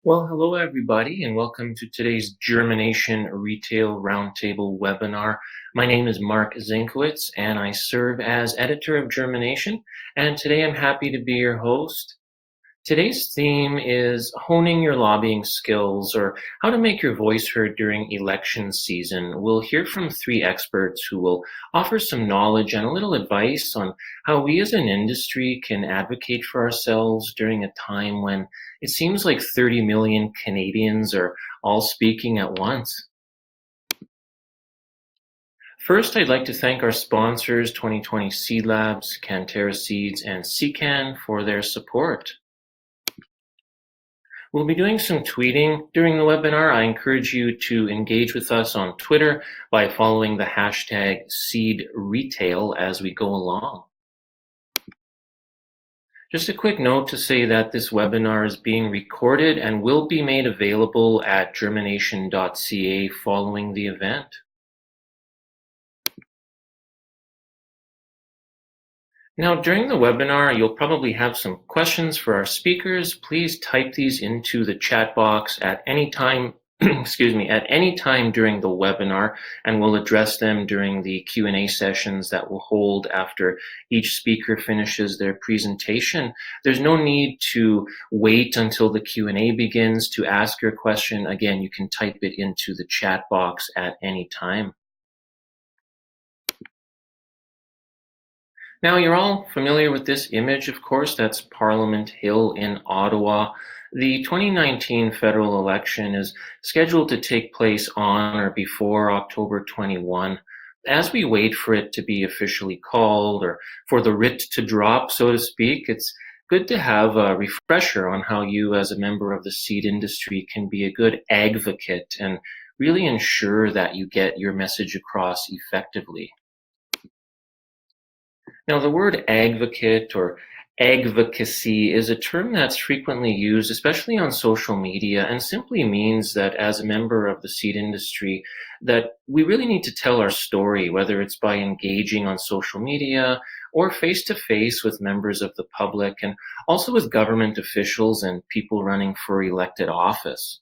Well, hello everybody, and welcome to today's Germination Retail Roundtable webinar. My name is Mark Zinkowitz, and I serve as editor of Germination, and today I'm happy to be your host. Today's theme is honing your lobbying skills, or how to make your voice heard during election season. We'll hear from three experts who will offer some knowledge and a little advice on how we as an industry can advocate for ourselves during a time when it seems like 30 million Canadians are all speaking at once. First, I'd like to thank our sponsors, 2020 Seed Labs, Canterra Seeds, and SeCan for their support. We'll be doing some tweeting during the webinar. I encourage you to engage with us on Twitter by following the hashtag #SeedRetail as we go along. Just a quick note to say that this webinar is being recorded and will be made available at germination.ca following the event. Now, during the webinar, you'll probably have some questions for our speakers. Please type these into the chat box at any time, at any time during the webinar, and we'll address them during the Q&A sessions that we'll hold after each speaker finishes their presentation. There's no need to wait until the Q&A begins to ask your question. Again, you can type it into the chat box at any time. Now, you're all familiar with this image, of course. That's Parliament Hill in Ottawa. The 2019 federal election is scheduled to take place on or before October 21. As we wait for it to be officially called, or for the writ to drop, so to speak, it's good to have a refresher on how you, as a member of the seed industry, can be a good advocate and really ensure that you get your message across effectively. Now, the word advocate or advocacy is a term that's frequently used, especially on social media, and simply means that as a member of the seed industry, that we really need to tell our story, whether it's by engaging on social media or face to face with members of the public, and also with government officials and people running for elected office.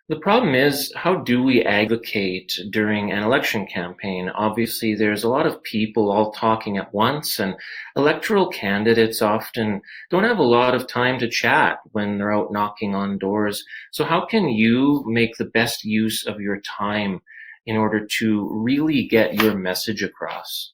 The problem is, how do we advocate during an election campaign? Obviously, there's a lot of people all talking at once, and electoral candidates often don't have a lot of time to chat when they're out knocking on doors. So how can you make the best use of your time in order to really get your message across?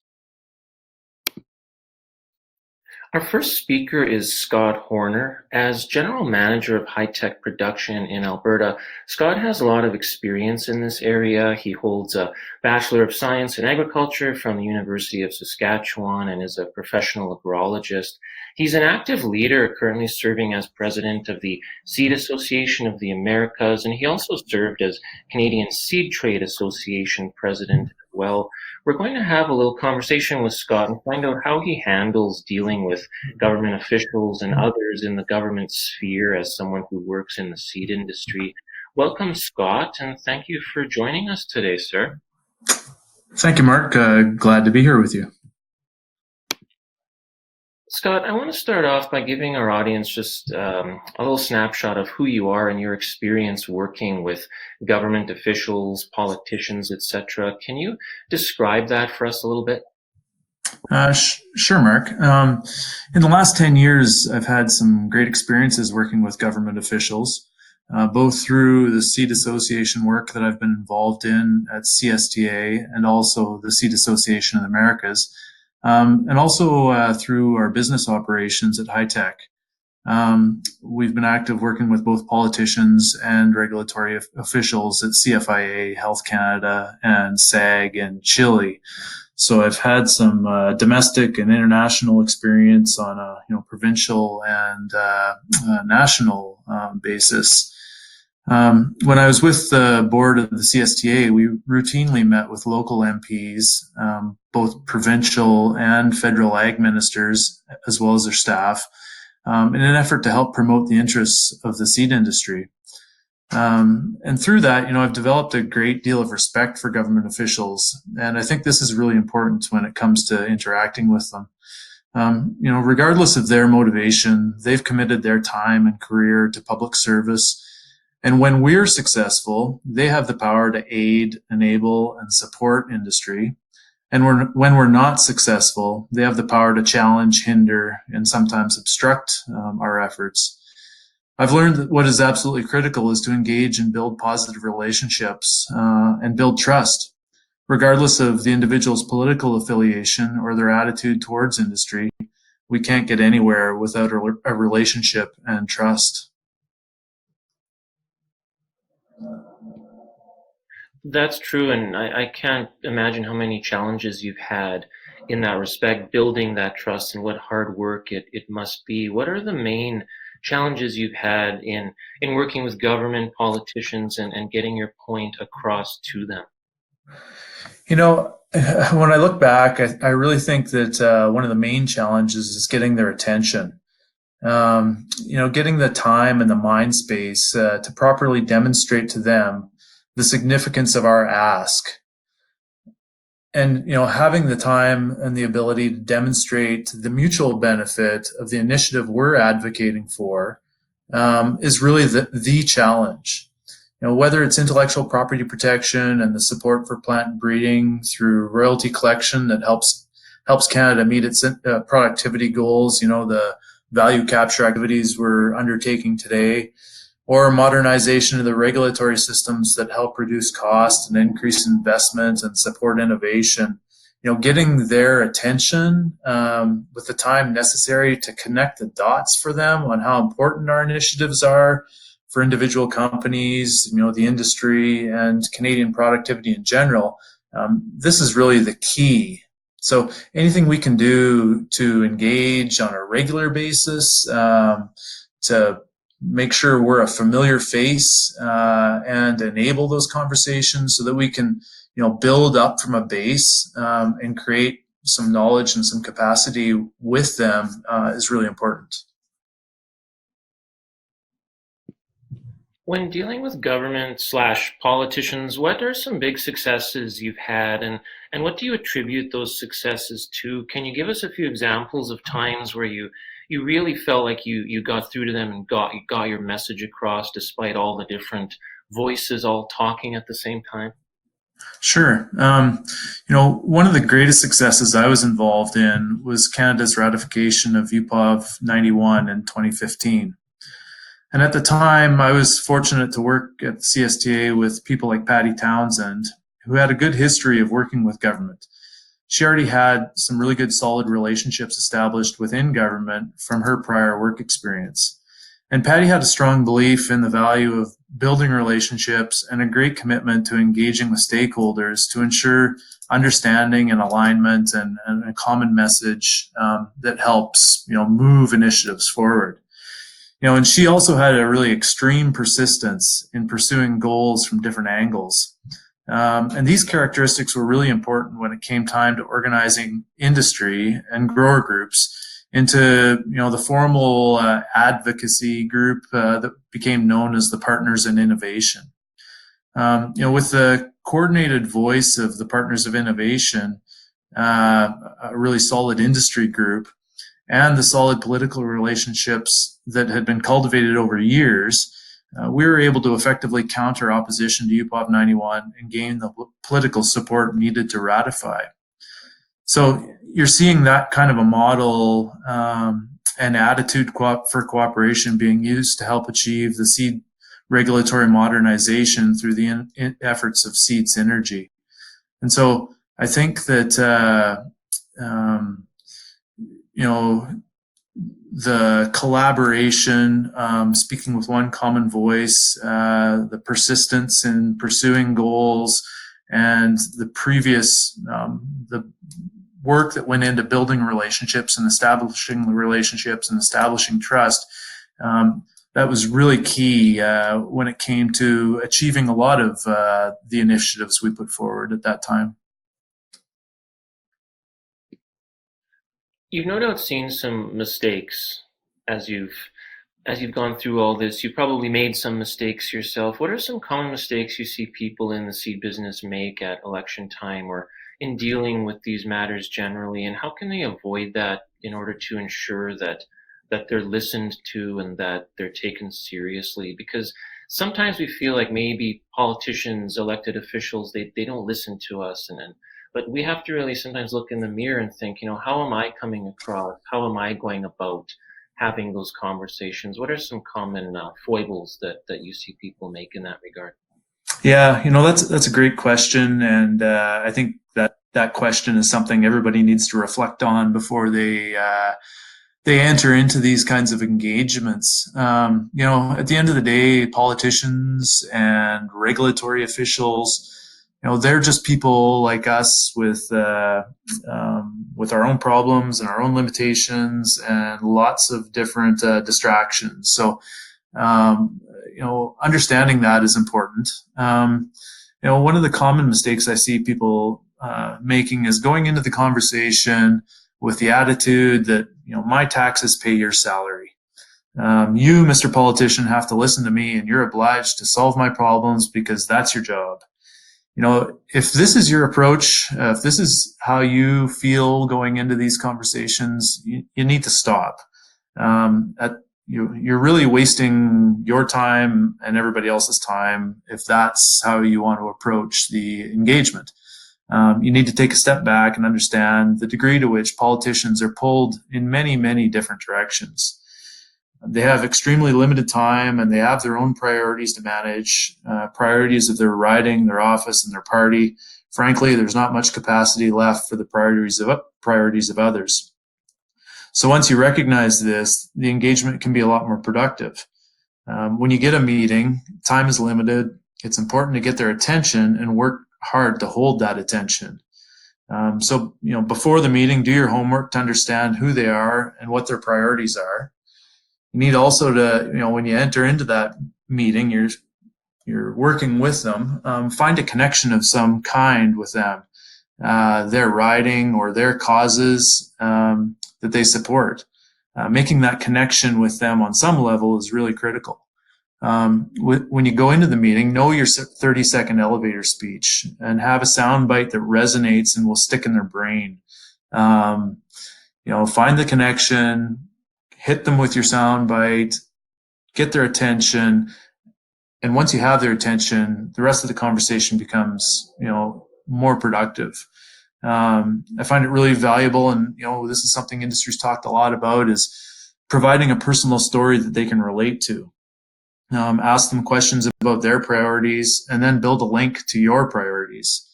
Our first speaker is Scott Horner. As General Manager of High-Tech Production in Alberta, Scott has a lot of experience in this area. He holds a Bachelor of Science in Agriculture from the University of Saskatchewan and is a professional agrologist. He's an active leader, currently serving as President of the Seed Association of the Americas, and he also served as Canadian Seed Trade Association President as well. We're going to have a little conversation with Scott and find out how he handles dealing with government officials and others in the government sphere as someone who works in the seed industry. Welcome, Scott, and thank you for joining us today, sir. Thank you, Mark. Glad to be here with you. Scott, I want to start off by giving our audience just a little snapshot of who you are and your experience working with government officials, politicians, etc. Can you describe that for us a little bit? Sure, Mark. In the last 10 years, I've had some great experiences working with government officials, both through the Seed Association work that I've been involved in at CSTA and also the Seed Association of the Americas. And also through our business operations at High-Tech. We've been active working with both politicians and regulatory officials at CFIA, Health Canada, and SAG and Chile. So I've had some domestic and international experience on a provincial and national basis. When I was with the board of the CSTA, we routinely met with local MPs, both provincial and federal ag ministers, as well as their staff, in an effort to help promote the interests of the seed industry. And through that, I've developed a great deal of respect for government officials, and I think this is really important when it comes to interacting with them. Regardless of their motivation, they've committed their time and career to public service. And when we're successful, they have the power to aid, enable, and support industry. And when we're not successful, they have the power to challenge, hinder, and sometimes obstruct our efforts. I've learned that what is absolutely critical is to engage and build positive relationships and build trust, regardless of the individual's political affiliation or their attitude towards industry. We can't get anywhere without a relationship and trust. That's true, and I can't imagine how many challenges you've had in that respect, building that trust and what hard work it must be. What are the main challenges you've had in working with government politicians and getting your point across to them? You know, when I look back, I really think that one of the main challenges is getting their attention. Getting the time and the mind space to properly demonstrate to them the significance of our ask. And, having the time and the ability to demonstrate the mutual benefit of the initiative we're advocating for is really the challenge. Whether it's intellectual property protection and the support for plant breeding through royalty collection that helps Canada meet its productivity goals, the value capture activities we're undertaking today, or modernization of the regulatory systems that help reduce costs and increase investment and support innovation. Getting their attention with the time necessary to connect the dots for them on how important our initiatives are for individual companies, the industry and Canadian productivity in general. This is really the key. So anything we can do to engage on a regular basis, to make sure we're a familiar face and enable those conversations so that we can, build up from a base and create some knowledge and some capacity with them is really important. When dealing with government slash politicians, what are some big successes you've had and what do you attribute those successes to? Can you give us a few examples of times where you really felt like you got through to them and got your message across despite all the different voices all talking at the same time? Sure. One of the greatest successes I was involved in was Canada's ratification of UPOV 91 in 2015. And at the time, I was fortunate to work at the CSTA with people like Patty Townsend, who had a good history of working with government. She already had some really good solid relationships established within government from her prior work experience. And Patty had a strong belief in the value of building relationships and a great commitment to engaging with stakeholders to ensure understanding and alignment and a common message that helps, move initiatives forward. And she also had a really extreme persistence in pursuing goals from different angles. And these characteristics were really important when it came time to organizing industry and grower groups into, the formal advocacy group that became known as the Partners in Innovation. With the coordinated voice of the Partners of Innovation, a really solid industry group, and the solid political relationships that had been cultivated over years, we were able to effectively counter opposition to UPOV 91 and gain the political support needed to ratify. So you're seeing that kind of a model and attitude for cooperation being used to help achieve the seed regulatory modernization through the efforts of seed synergy. And so I think that the collaboration, speaking with one common voice, the persistence in pursuing goals, and the work that went into building relationships and establishing the relationships and establishing trust, that was really key when it came to achieving a lot of the initiatives we put forward at that time. You've no doubt seen some mistakes as you've gone through all this. You've probably made some mistakes yourself. What are some common mistakes you see people in the seed business make at election time or in dealing with these matters generally, and how can they avoid that in order to ensure that they're listened to and that they're taken seriously? Because sometimes we feel like maybe politicians, elected officials, they don't listen to us, and but we have to really sometimes look in the mirror and think, how am I coming across? How am I going about having those conversations? What are some common foibles that you see people make in that regard? Yeah, that's a great question, and I think that question is something everybody needs to reflect on before they enter into these kinds of engagements. At the end of the day, politicians and regulatory officials, they're just people like us with our own problems and our own limitations and lots of different distractions. So, understanding that is important. One of the common mistakes I see people making is going into the conversation with the attitude that, my taxes pay your salary. You, Mr. Politician, have to listen to me and you're obliged to solve my problems because that's your job. If this is your approach, if this is how you feel going into these conversations, you need to stop. You're really wasting your time and everybody else's time if that's how you want to approach the engagement. You need to take a step back and understand the degree to which politicians are pulled in many, many different directions. They have extremely limited time and they have their own priorities to manage, priorities of their riding, their office, and their party. Frankly, there's not much capacity left for the priorities of others. So once you recognize this, the engagement can be a lot more productive. When you get a meeting, time is limited. It's important to get their attention and work hard to hold that attention. So before the meeting, do your homework to understand who they are and what their priorities are. You need also to, when you enter into that meeting, you're working with them, find a connection of some kind with them, their riding or their causes that they support. Making that connection with them on some level is really critical. When you go into the meeting, know your 30-second elevator speech and have a sound bite that resonates and will stick in their brain. Find the connection, hit them with your sound bite, get their attention. And once you have their attention, the rest of the conversation becomes, more productive. I find it really valuable. And, this is something industry's talked a lot about, is providing a personal story that they can relate to. Ask them questions about their priorities and then build a link to your priorities,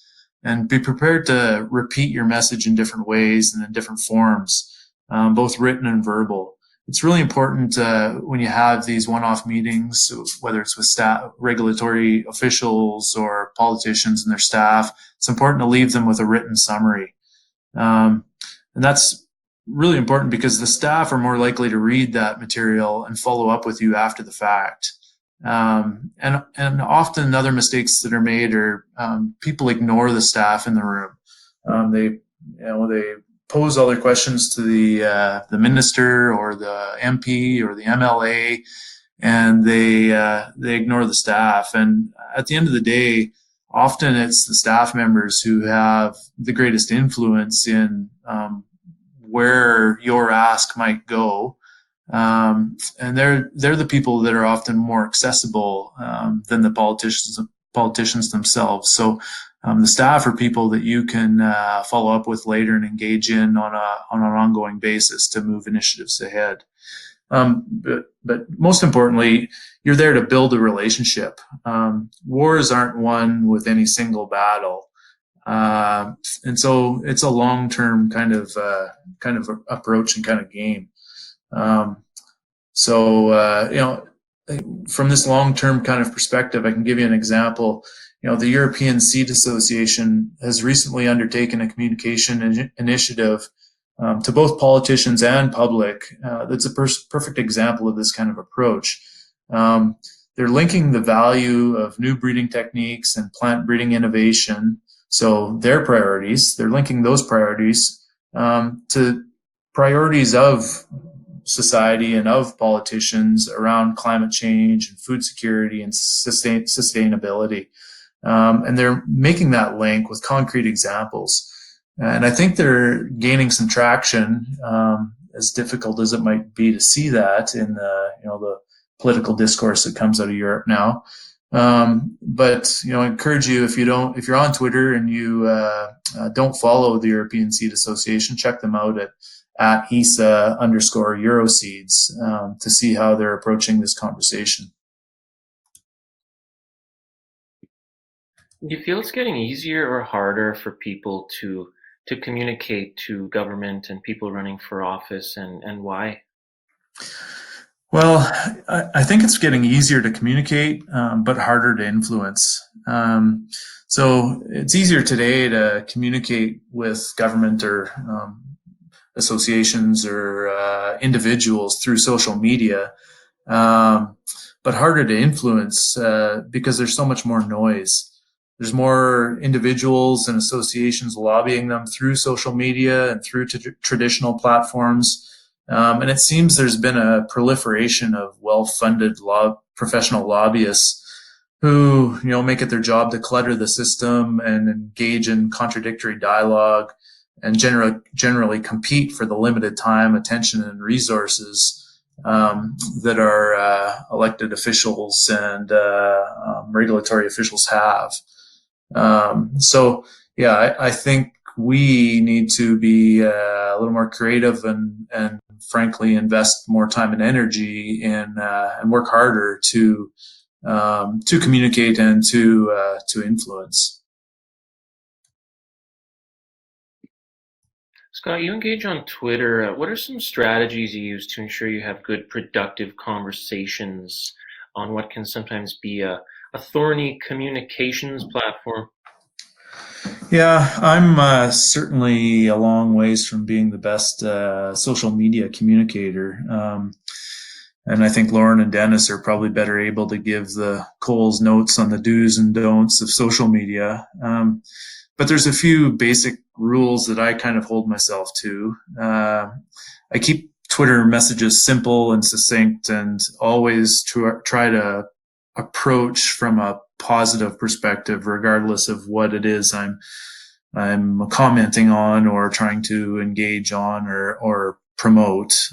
and be prepared to repeat your message in different ways and in different forms, both written and verbal. It's really important when you have these one-off meetings, whether it's with staff, regulatory officials or politicians and their staff, it's important to leave them with a written summary. And that's really important because the staff are more likely to read that material and follow up with you after the fact. And often other mistakes that are made are people ignore the staff in the room. They pose all their questions to the minister or the MP or the MLA, and they ignore the staff. And at the end of the day, often it's the staff members who have the greatest influence in where your ask might go. And they're the people that are often more accessible than the politicians themselves. So the staff are people that you can follow up with later and engage in on an ongoing basis to move initiatives ahead. But most importantly, you're there to build a relationship. Wars aren't won with any single battle. And so it's a long-term kind of approach and kind of game. From this long-term kind of perspective, I can give you an example. The European Seed Association has recently undertaken a communication initiative to both politicians and public. That's a perfect example of this kind of approach. They're linking the value of new breeding techniques and plant breeding innovation. So their priorities, they're linking those priorities to priorities of society and of politicians around climate change and food security and sustainability. And they're making that link with concrete examples. And I think they're gaining some traction, as difficult as it might be to see that in the political discourse that comes out of Europe now. But I encourage you, if you're on Twitter and you don't follow the European Seed Association, check them out at ESA_Euroseeds to see how they're approaching this conversation. Do you feel it's getting easier or harder for people to communicate to government and people running for office, and why? Well, I think it's getting easier to communicate, but harder to influence. So it's easier today to communicate with government or associations or individuals through social media, but harder to influence because there's so much more noise. There's more individuals and associations lobbying them through social media and through traditional platforms. And it seems there's been a proliferation of well-funded professional lobbyists who, make it their job to clutter the system and engage in contradictory dialogue and generally compete for the limited time, attention, and resources that our elected officials and regulatory officials have. So yeah, I think we need to be a little more creative and frankly invest more time and energy in and work harder to communicate and to influence. Scott, you engage on Twitter. What are some strategies you use to ensure you have good, productive conversations on what can sometimes be a thorny communications platform? Yeah, I'm certainly a long ways from being the best social media communicator. And I think Lauren and Dennis are probably better able to give the Cole's notes on the do's and don'ts of social media. But there's a few basic rules that I kind of hold myself to. I keep Twitter messages simple and succinct, and always try to approach from a positive perspective, regardless of what it is I'm commenting on or trying to engage on or promote.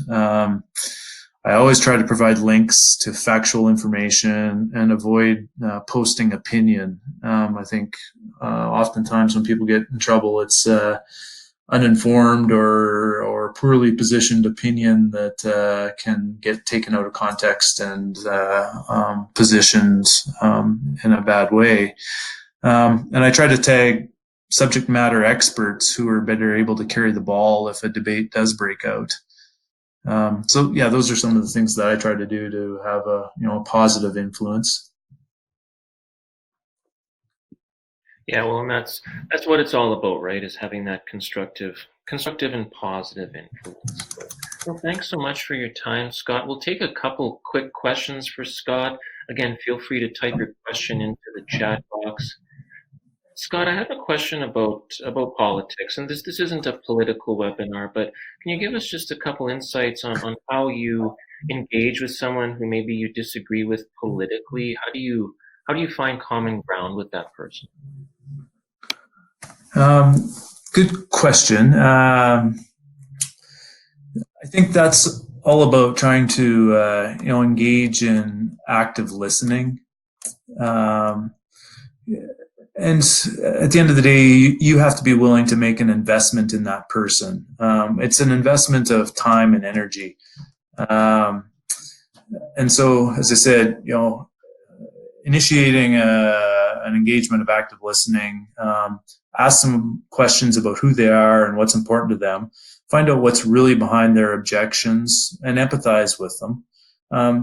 I always try to provide links to factual information and avoid posting opinion. I think oftentimes when people get in trouble, it's uninformed or poorly positioned opinion that can get taken out of context and positioned in a bad way. And I try to tag subject matter experts who are better able to carry the ball if a debate does break out. So yeah, those are some of the things that I try to do to have a positive influence. Yeah, well, and that's what it's all about, right? Is having that constructive and positive influence. Well, thanks so much for your time, Scott. We'll take a couple quick questions for Scott. Again, feel free to type your question into the chat box. Scott, I have a question about politics, and this isn't a political webinar, but can you give us just a couple insights on how you engage with someone who maybe you disagree with politically? How do you find common ground with that person? Good question. I think that's all about trying to engage in active listening. And at the end of the day, you have to be willing to make an investment in that person. It's an investment of time and energy. And so, as I said, initiating an engagement of active listening, ask them questions about who they are and what's important to them, find out what's really behind their objections, and empathize with them.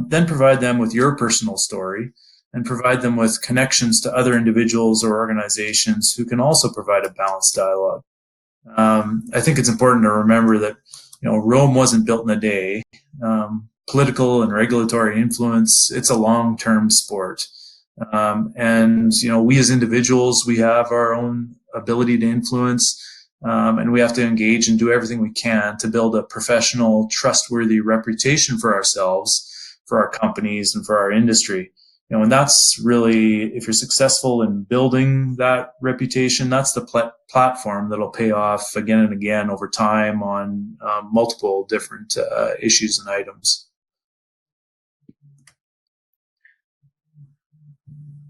Then provide them with your personal story, and provide them with connections to other individuals or organizations who can also provide a balanced dialogue. I think it's important to remember that Rome wasn't built in a day. Political and regulatory influence, it's a long-term sport. And we as individuals, we have our own ability to influence, and we have to engage and do everything we can to build a professional, trustworthy reputation for ourselves, for our companies, and for our industry. And that's really, if you're successful in building that reputation, that's the platform that'll pay off again and again over time on multiple different issues and items.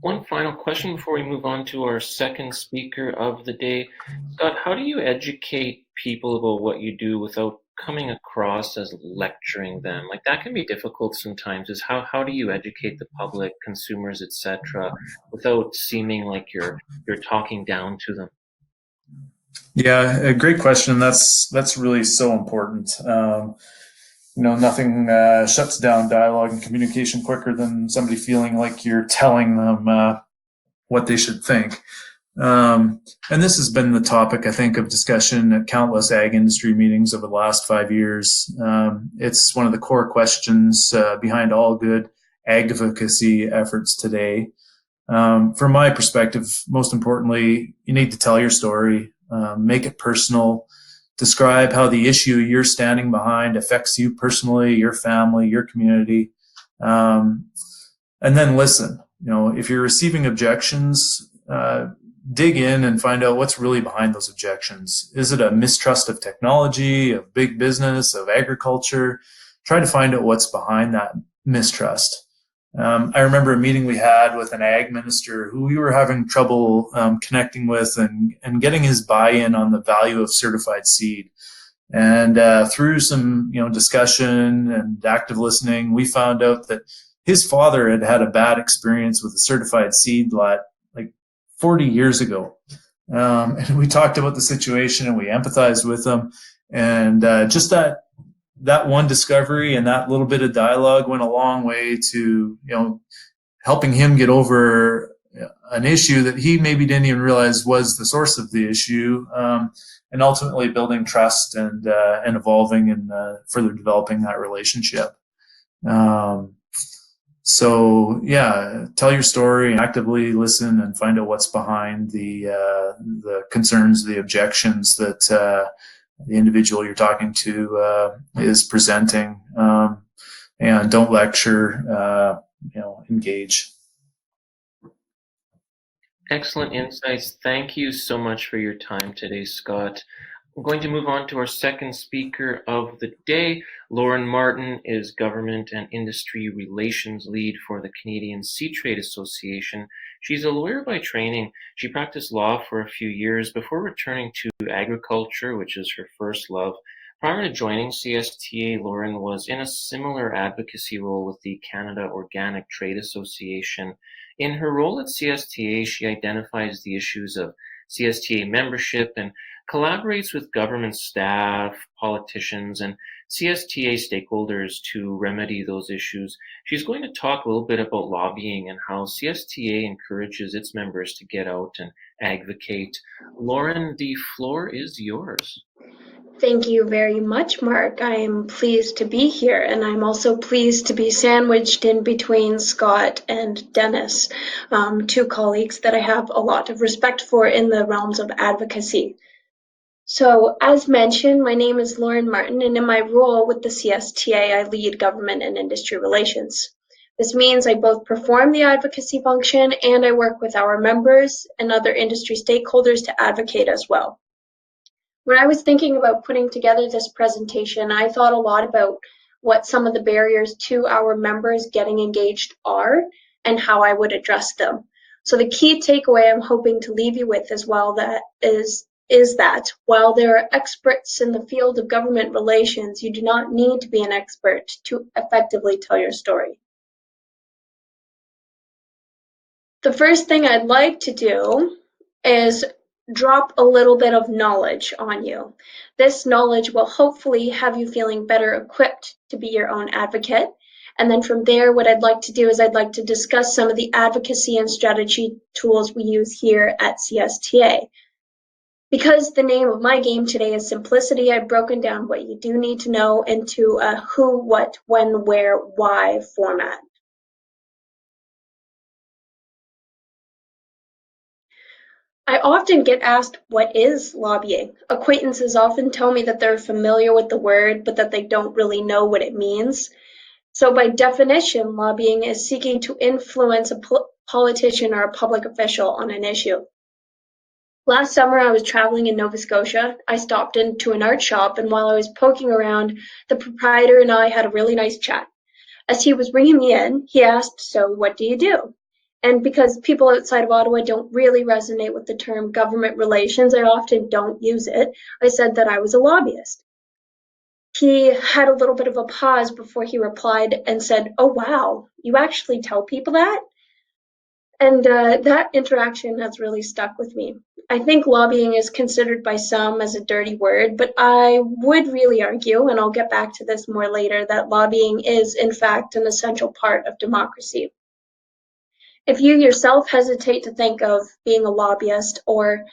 One final question before we move on to our second speaker of the day. Scott, how do you educate people about what you do without coming across as lecturing them? Like that can be difficult sometimes. Is how do you educate the public, consumers, etc., without seeming like you're talking down to them? Yeah, a great question. That's really so important. Nothing shuts down dialogue and communication quicker than somebody feeling like you're telling them what they should think. And this has been the topic, I think, of discussion at countless ag industry meetings over the last 5 years. It's one of the core questions behind all good advocacy efforts today. From my perspective, most importantly, you need to tell your story, make it personal, describe how the issue you're standing behind affects you personally, your family, your community, and then listen. If you're receiving objections, dig in and find out what's really behind those objections. Is it a mistrust of technology, of big business, of agriculture? Try to find out what's behind that mistrust. I remember a meeting we had with an ag minister who we were having trouble connecting with and getting his buy-in on the value of certified seed. And through some discussion and active listening, we found out that his father had had a bad experience with a certified seed lot like 40 years ago. And we talked about the situation and we empathized with him. And just that one discovery and that little bit of dialogue went a long way to helping him get over an issue that he maybe didn't even realize was the source of the issue, and ultimately building trust and evolving and further developing that relationship. So yeah, tell your story, actively listen, and find out what's behind the concerns, the objections that the individual you're talking to is presenting, and don't lecture. Engage. Excellent insights. Thank you so much for your time today, Scott. I'm going to move on to our second speaker of the day. Lauren Martin is Government and Industry Relations Lead for the Canadian Seed Trade Association. She's a lawyer by training. She practiced law for a few years before returning to agriculture, which is her first love. Prior to joining CSTA, Lauren was in a similar advocacy role with the Canada Organic Trade Association. In her role at CSTA, she identifies the issues of CSTA membership and collaborates with government staff, politicians, and CSTA stakeholders to remedy those issues. She's going to talk a little bit about lobbying and how CSTA encourages its members to get out and advocate. Lauren, the floor is yours. Thank you very much, Mark. I am pleased to be here, and I'm also pleased to be sandwiched in between Scott and Dennis, two colleagues that I have a lot of respect for in the realms of advocacy. So, as mentioned, my name is Lauren Martin, and in my role with the CSTA, I lead government and industry relations. This means I both perform the advocacy function and I work with our members and other industry stakeholders to advocate as well. When I was thinking about putting together this presentation, I thought a lot about what some of the barriers to our members getting engaged are and how I would address them. So the key takeaway I'm hoping to leave you with as well that is that while there are experts in the field of government relations, you do not need to be an expert to effectively tell your story. The first thing I'd like to do is drop a little bit of knowledge on you. This knowledge will hopefully have you feeling better equipped to be your own advocate. And then from there, what I'd like to do is I'd like to discuss some of the advocacy and strategy tools we use here at CSTA. Because the name of my game today is simplicity, I've broken down what you do need to know into a who, what, when, where, why format. I often get asked, what is lobbying? Acquaintances often tell me that they're familiar with the word, but that they don't really know what it means. So by definition, lobbying is seeking to influence a politician or a public official on an issue. Last summer, I was traveling in Nova Scotia. I stopped into an art shop, and while I was poking around, the proprietor and I had a really nice chat. As he was bringing me in, he asked, "So what do you do?" And because people outside of Ottawa don't really resonate with the term government relations, I often don't use it. I said that I was a lobbyist. He had a little bit of a pause before he replied and said, "Oh, wow, you actually tell people that?" And that interaction has really stuck with me. I think lobbying is considered by some as a dirty word, but I would really argue, and I'll get back to this more later, that lobbying is, in fact, an essential part of democracy. If you yourself hesitate to think of being a lobbyist or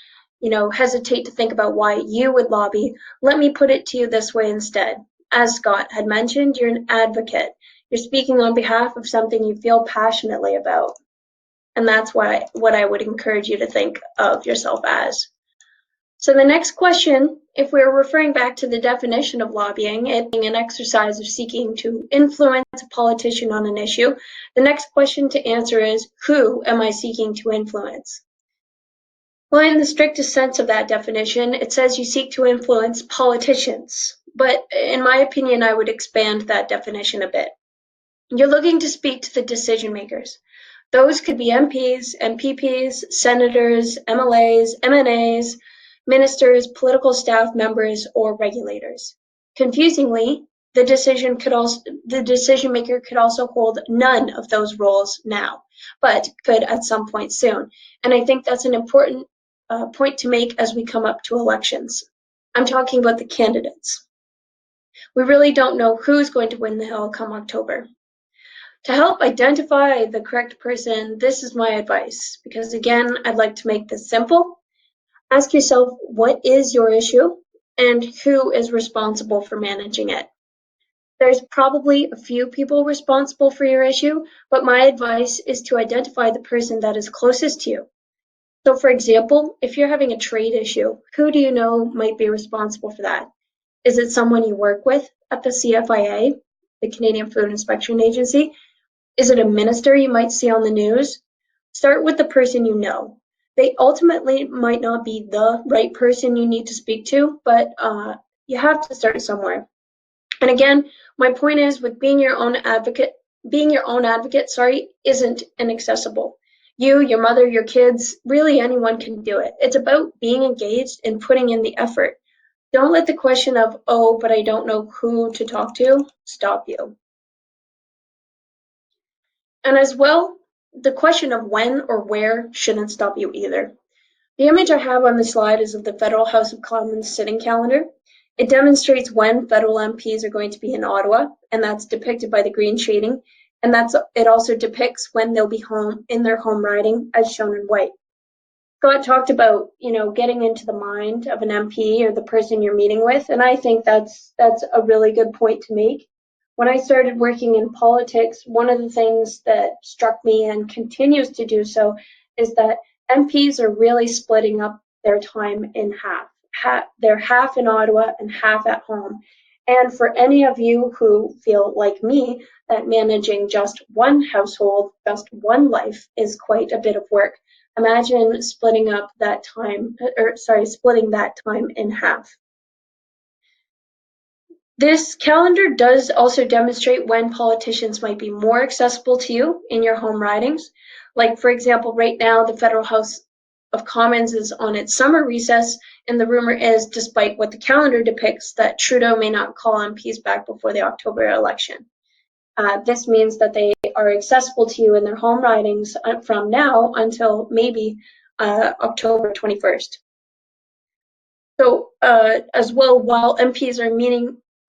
hesitate to think about why you would lobby, let me put it to you this way instead. As Scott had mentioned, you're an advocate. You're speaking on behalf of something you feel passionately about. And that's what I would encourage you to think of yourself as. So the next question, if we're referring back to the definition of lobbying, it being an exercise of seeking to influence a politician on an issue, the next question to answer is, who am I seeking to influence? Well, in the strictest sense of that definition, it says you seek to influence politicians. But in my opinion, I would expand that definition a bit. You're looking to speak to the decision makers. Those could be MPs, MPPs, senators, MLAs, MNAs, ministers, political staff members, or regulators. Confusingly, the decision maker could also hold none of those roles now, but could at some point soon. And I think that's an important point to make as we come up to elections. I'm talking about the candidates. We really don't know who's going to win the Hill come October. To help identify the correct person, this is my advice, because again, I'd like to make this simple. Ask yourself, what is your issue and who is responsible for managing it? There's probably a few people responsible for your issue, but my advice is to identify the person that is closest to you. So for example, if you're having a trade issue, who do you know might be responsible for that? Is it someone you work with at the CFIA, the Canadian Food Inspection Agency? Is it a minister you might see on the news? Start with the person you know. They ultimately might not be the right person you need to speak to, but you have to start somewhere. And again, my point is with being your own advocate, isn't inaccessible. You, your mother, your kids, really anyone can do it. It's about being engaged and putting in the effort. Don't let the question of, oh, but I don't know who to talk to, stop you. And as well, the question of when or where shouldn't stop you either. The image I have on the slide is of the Federal House of Commons sitting calendar. It demonstrates when federal MPs are going to be in Ottawa, and that's depicted by the green shading. And it also depicts when they'll be home in their home riding, as shown in white. Scott talked about, getting into the mind of an MP or the person you're meeting with, and I think that's a really good point to make. When I started working in politics, one of the things that struck me and continues to do so is that MPs are really splitting up their time in half. They're half in Ottawa and half at home. And for any of you who feel like me that managing just one household, just one life is quite a bit of work, imagine splitting that time in half. This calendar does also demonstrate when politicians might be more accessible to you in your home ridings. Like, for example, right now, the Federal House of Commons is on its summer recess, and the rumor is, despite what the calendar depicts, that Trudeau may not call MPs back before the October election. This means that they are accessible to you in their home ridings from now until maybe October 21st. So as well, while MPs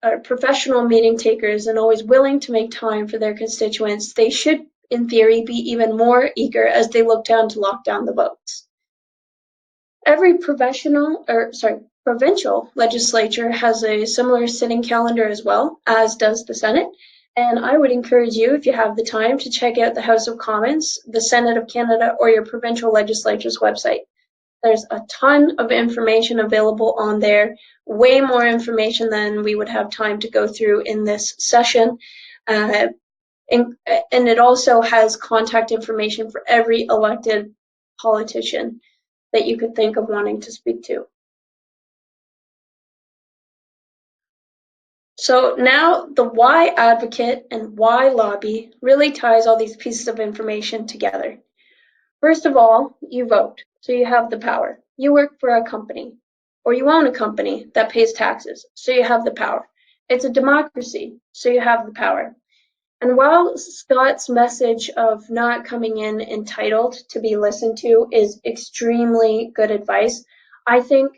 are professional meeting takers and always willing to make time for their constituents, they should, in theory, be even more eager as they look down to lock down the votes. Every provincial legislature has a similar sitting calendar as well, as does the Senate. And I would encourage you, if you have the time, to check out the House of Commons, the Senate of Canada, or your provincial legislature's website. There's a ton of information available on there, way more information than we would have time to go through in this session. Uh, and it also has contact information for every elected politician that you could think of wanting to speak to. So now the why advocate and why lobby really ties all these pieces of information together. First of all, you vote, so you have the power. You work for a company, or you own a company that pays taxes, so you have the power. It's a democracy, so you have the power. And while Scott's message of not coming in entitled to be listened to is extremely good advice, I think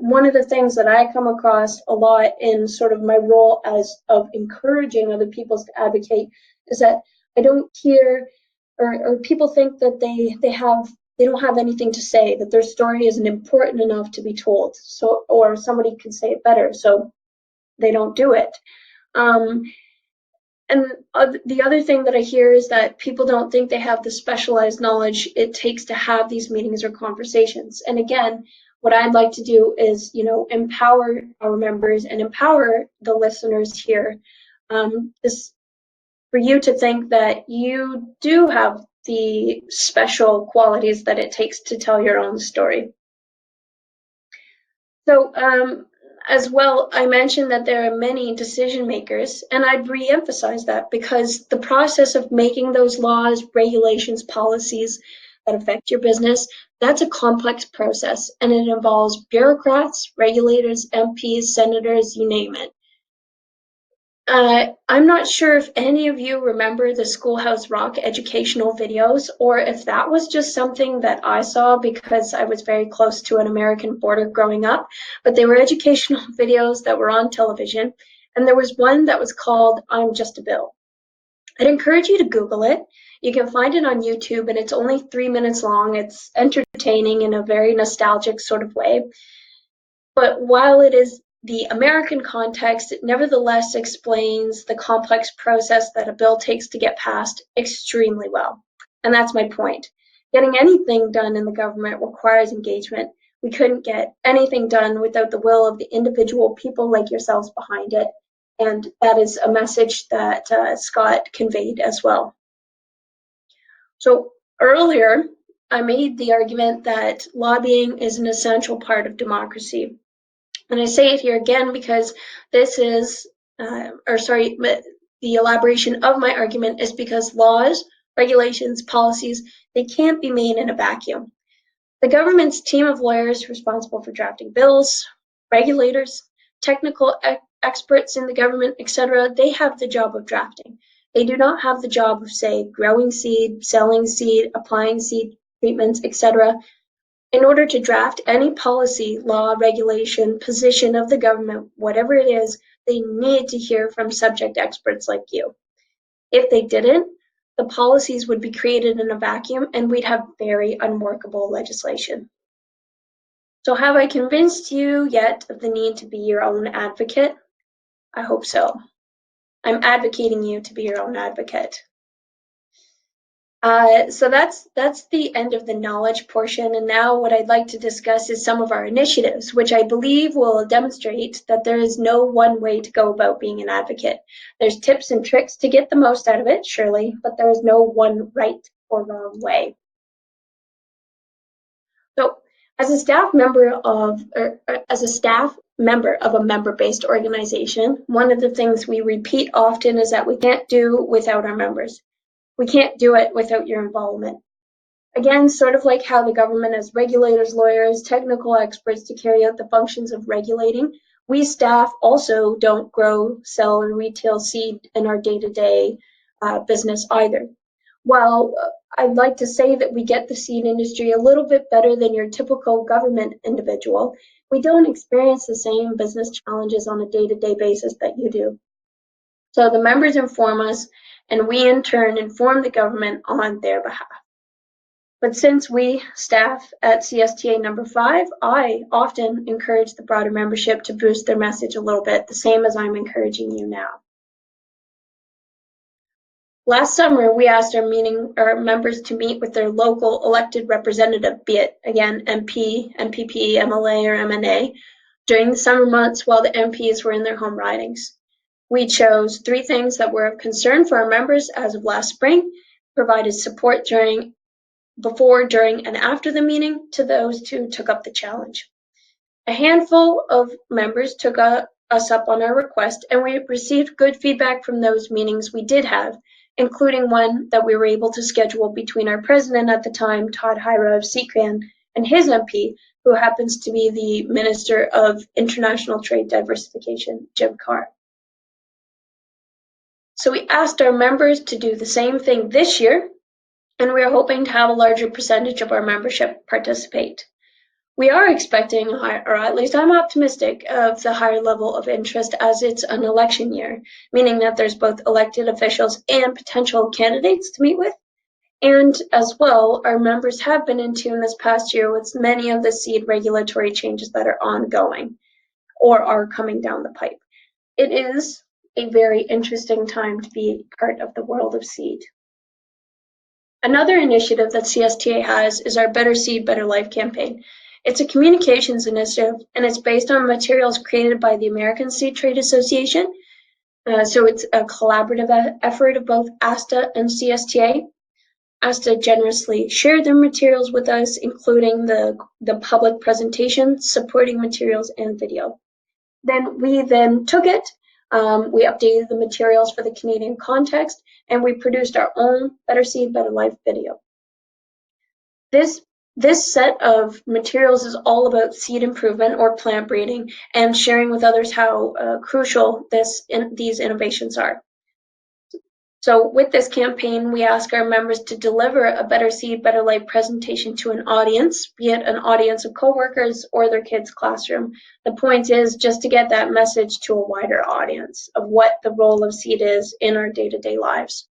one of the things that I come across a lot in sort of my role as of encouraging other people to advocate is that I don't hear, or people think that they don't have anything to say, that their story isn't important enough to be told, so, or somebody could say it better, so they don't do it. And the other thing that I hear is that people don't think they have the specialized knowledge it takes to have these meetings or conversations. And again, what I'd like to do is, empower our members and empower the listeners here. Is for you to think that you do have the special qualities that it takes to tell your own story. So, as well, I mentioned that there are many decision makers, and I'd re-emphasize that because the process of making those laws, regulations, policies that affect your business, that's a complex process, and it involves bureaucrats, regulators, MPs, senators, you name it. I'm not sure if any of you remember the Schoolhouse Rock educational videos, or if that was just something that I saw because I was very close to an American border growing up, but they were educational videos that were on television, and there was one that was called I'm Just a Bill. I'd encourage you to Google it. You can find it on YouTube, and it's only 3 minutes long. It's entertaining in a very nostalgic sort of way. But while it is the American context, it nevertheless explains the complex process that a bill takes to get passed extremely well. And that's my point. Getting anything done in the government requires engagement. We couldn't get anything done without the will of the individual people like yourselves behind it. And that is a message that Scott conveyed as well. So earlier, I made the argument that lobbying is an essential part of democracy. And I say it here again because this is, the elaboration of my argument is because laws, regulations, policies, they can't be made in a vacuum. The government's team of lawyers responsible for drafting bills, regulators, technical experts in the government, etc., they have the job of drafting. They do not have the job of, say, growing seed, selling seed, applying seed treatments, etc. In order to draft any policy, law, regulation, position of the government, whatever it is, they need to hear from subject experts like you. If they didn't, the policies would be created in a vacuum and we'd have very unworkable legislation. So have I convinced you yet of the need to be your own advocate? I hope so. I'm advocating you to be your own advocate. So that's the end of the knowledge portion, and now what I'd like to discuss is some of our initiatives, which I believe will demonstrate that there is no one way to go about being an advocate. There's tips and tricks to get the most out of it, surely, but there is no one right or wrong way. So as a staff member of a member-based organization, one of the things we repeat often is that we can't do without our members. We can't do it without your involvement. Again, sort of like how the government has regulators, lawyers, technical experts to carry out the functions of regulating, we staff also don't grow, sell, or retail seed in our day-to-day business either. While I'd like to say that we get the seed industry a little bit better than your typical government individual, we don't experience the same business challenges on a day-to-day basis that you do. So the members inform us, and we in turn inform the government on their behalf. But since we staff at CSTA number 5, I often encourage the broader membership to boost their message a little bit, the same as I'm encouraging you now. Last summer, we asked our members to meet with their local elected representative, be it, again, MP, MPP, MLA, or MNA, during the summer months while the MPs were in their home ridings. We chose 3 things that were of concern for our members as of last spring, provided support before, during, and after the meeting to those who took up the challenge. A handful of members took us up on our request, and we received good feedback from those meetings we did have, including one that we were able to schedule between our president at the time, Todd Hyra of SeCan, and his MP, who happens to be the Minister of International Trade Diversification, Jim Carr. So we asked our members to do the same thing this year, and we are hoping to have a larger percentage of our membership participate. We are expecting, or at least I'm optimistic, of the higher level of interest as it's an election year, meaning that there's both elected officials and potential candidates to meet with. And as well, our members have been in tune this past year with many of the seed regulatory changes that are ongoing or are coming down the pipe. It is a very interesting time to be part of the world of seed. Another initiative that CSTA has is our Better Seed, Better Life campaign. It's a communications initiative, and it's based on materials created by the American Seed Trade Association. So it's a collaborative effort of both ASTA and CSTA. ASTA generously shared their materials with us, including the public presentation, supporting materials, and video. We took it, we updated the materials for the Canadian context, and we produced our own Better Seed, Better Life video. This set of materials is all about seed improvement or plant breeding and sharing with others how crucial these innovations are. So with this campaign, we ask our members to deliver a Better Seed, Better Life presentation to an audience, be it an audience of coworkers or their kids' classroom. The point is just to get that message to a wider audience of what the role of seed is in our day-to-day lives.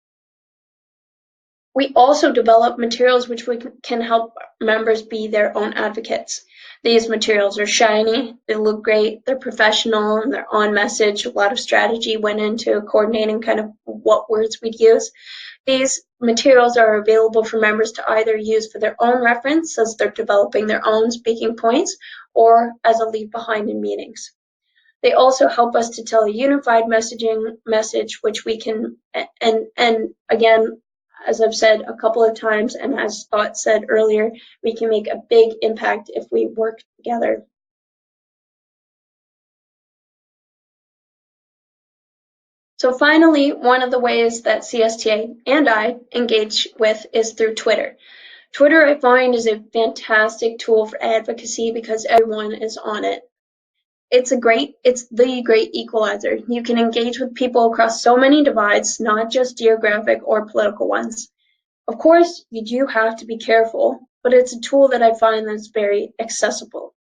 We also develop materials which can help members be their own advocates. These materials are shiny, they look great, they're professional, and they're on message. A lot of strategy went into coordinating kind of what words we'd use. These materials are available for members to either use for their own reference as they're developing their own speaking points or as a leave behind in meetings. They also help us to tell a unified message which we can, and again, as I've said a couple of times, and as Scott said earlier, we can make a big impact if we work together. So finally, one of the ways that CSTA and I engage with is through Twitter. Twitter, I find, is a fantastic tool for advocacy because everyone is on it. It's the great equalizer. You can engage with people across so many divides, not just geographic or political ones. Of course, you do have to be careful, but it's a tool that I find that's very accessible.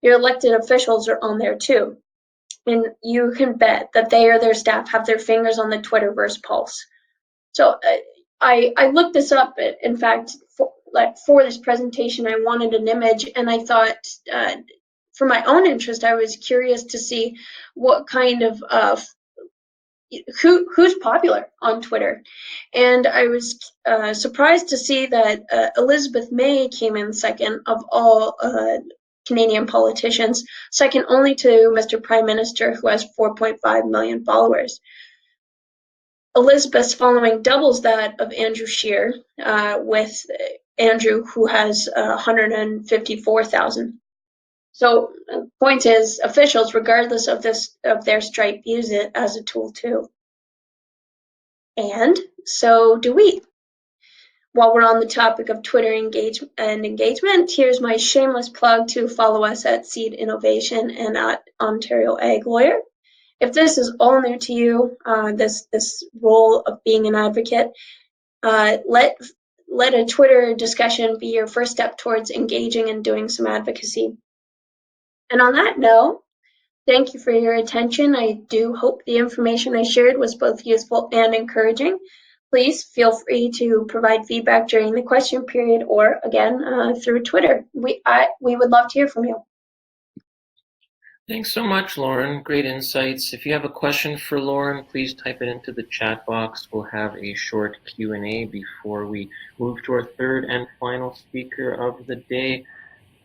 Your elected officials are on there too, and you can bet that they or their staff have their fingers on the Twitterverse pulse. So I looked this up. In fact, for this presentation, I wanted an image, and I thought, for my own interest, I was curious to see what kind of who's popular on Twitter, and I was surprised to see that Elizabeth May came in second of all Canadian politicians, second only to Mr. Prime Minister, who has 4.5 million followers. Elizabeth's following doubles that of Andrew Scheer, with Andrew, who has 154,000. So the point is, officials, regardless of their stripe, use it as a tool too. And so do we. While we're on the topic of Twitter engagement, here's my shameless plug to follow us at Seed Innovation and at Ontario Ag Lawyer. If this is all new to you, this role of being an advocate, let a Twitter discussion be your first step towards engaging and doing some advocacy. And on that note, thank you for your attention. I do hope the information I shared was both useful and encouraging. Please feel free to provide feedback during the question period or, again, through Twitter. We would love to hear from you. Thanks so much, Lauren. Great insights. If you have a question for Lauren, please type it into the chat box. We'll have a short Q&A before we move to our third and final speaker of the day.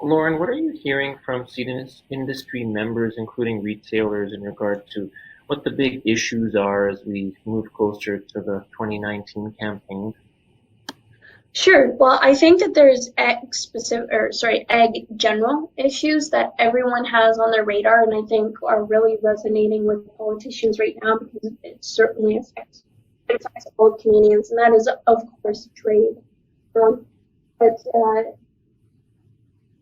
Lauren, what are you hearing from seed industry members, including retailers, in regard to what the big issues are as we move closer to the 2019 campaign? Sure. Well, I think that there's ag general issues that everyone has on their radar, and I think are really resonating with politicians right now because it certainly affects all Canadians, and that is, of course, trade. But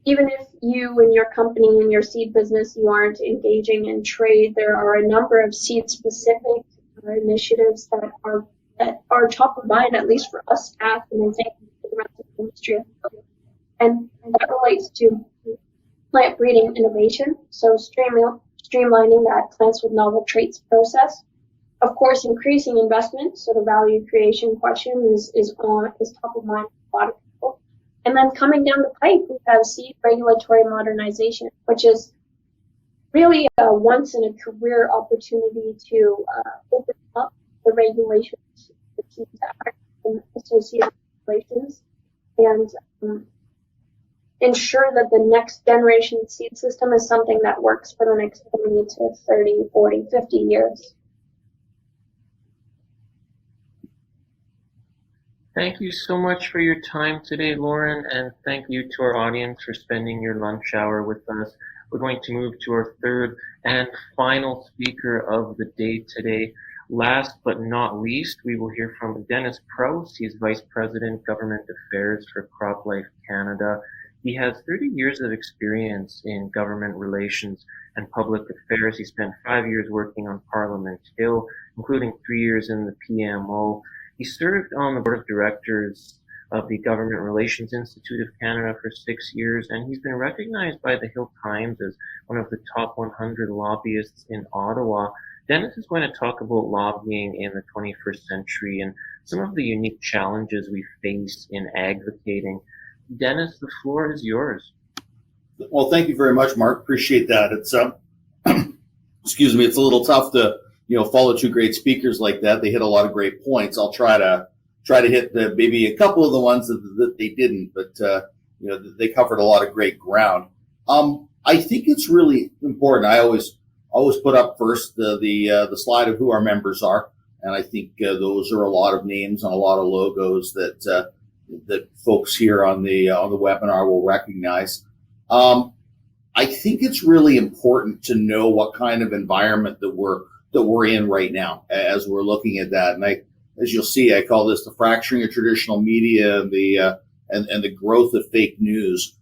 even if you and your company and your seed business, you aren't engaging in trade, there are a number of seed-specific initiatives that are top of mind, at least for us staff, and I think for the rest of the industry. And that relates to plant breeding innovation, so streamlining that plants with novel traits process. Of course, increasing investment, so the value creation question is top of mind for a lot of people. And then coming down the pipe, we have seed regulatory modernization, which is really a once in a career opportunity to open up the regulations, the Seeds Act and associated regulations, and ensure that the next generation seed system is something that works for the next 20 to 30, 40, 50 years. Thank you so much for your time today, Lauren, and thank you to our audience for spending your lunch hour with us. We're going to move to our third and final speaker of the day today. Last but not least, we will hear from Dennis Proust. He's Vice President, Government Affairs for CropLife Canada. He has 30 years of experience in government relations and public affairs. He spent 5 years working on Parliament Hill, including 3 years in the PMO. He served on the board of directors of the Government Relations Institute of Canada for 6 years, and he's been recognized by the Hill Times as one of the top 100 lobbyists in Ottawa. Dennis is going to talk about lobbying in the 21st century and some of the unique challenges we face in advocating. Dennis, the floor is yours. Well, thank you very much, Mark. Appreciate that. It's excuse me, it's a little tough to follow two great speakers like that. They hit a lot of great points. I'll try to hit maybe a couple of the ones that they didn't, but they covered a lot of great ground. I think it's really important. I always put up first the slide of who our members are, and I think those are a lot of names and a lot of logos that folks here on the webinar will recognize. I think it's really important to know what kind of environment that we're in right now as we're looking at that. And as you'll see, I call this the fracturing of traditional media and the growth of fake news.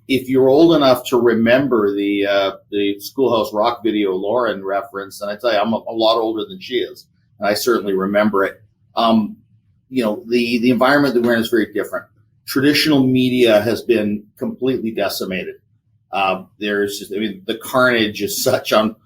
If you're old enough to remember the Schoolhouse Rock video Lauren referenced, and I tell you, I'm a lot older than she is, and I certainly remember it. The environment that we're in is very different. Traditional media has been completely decimated. The carnage is such on